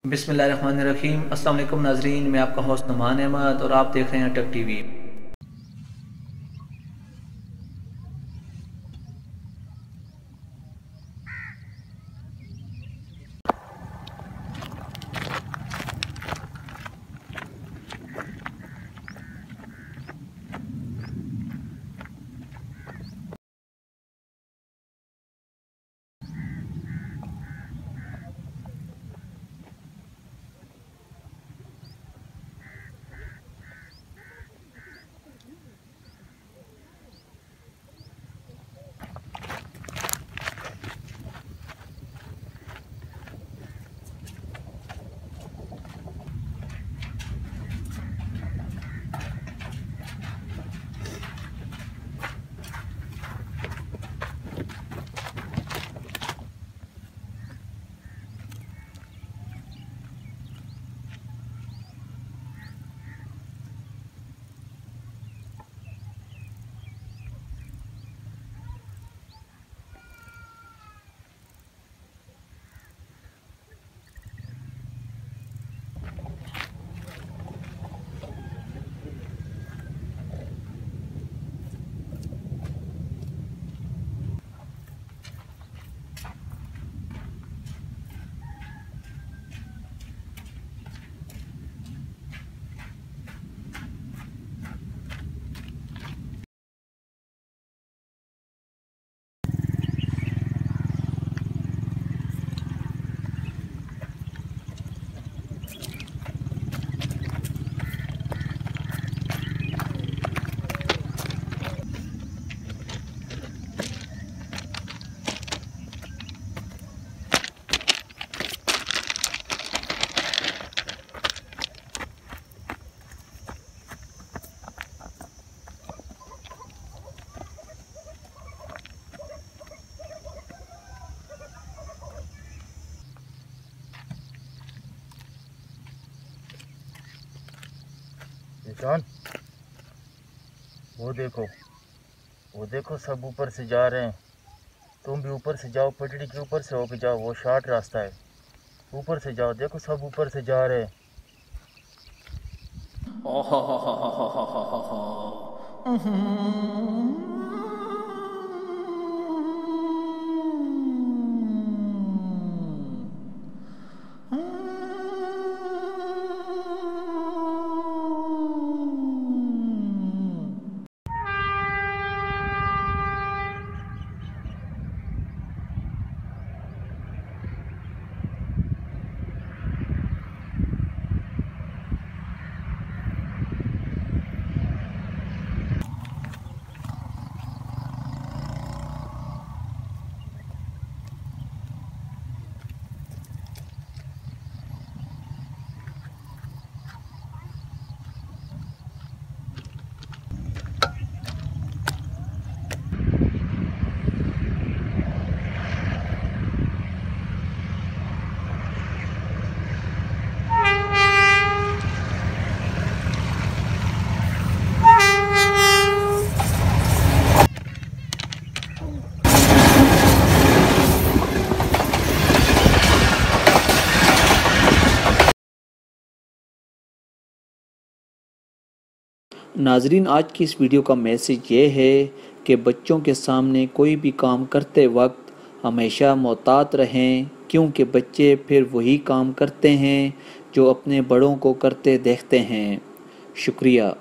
बिस्मिल्लाहिर्रहमानिर्रहीम। अस्सलाम वालेकुम नाजरीन, मैं आपका होस्ट नुमान अहमद और आप देख रहे हैं टेक टीवी। जान, वो देखो सब ऊपर से जा रहे हैं। तुम भी ऊपर से जाओ, पटड़ी के ऊपर से होके जाओ, वो शॉर्ट रास्ता है। ऊपर से जाओ, देखो सब ऊपर से जा रहे हैं। नाजरीन, आज की इस वीडियो का मैसेज ये है कि बच्चों के सामने कोई भी काम करते वक्त हमेशा मोहतात रहें, क्योंकि बच्चे फिर वही काम करते हैं जो अपने बड़ों को करते देखते हैं। शुक्रिया।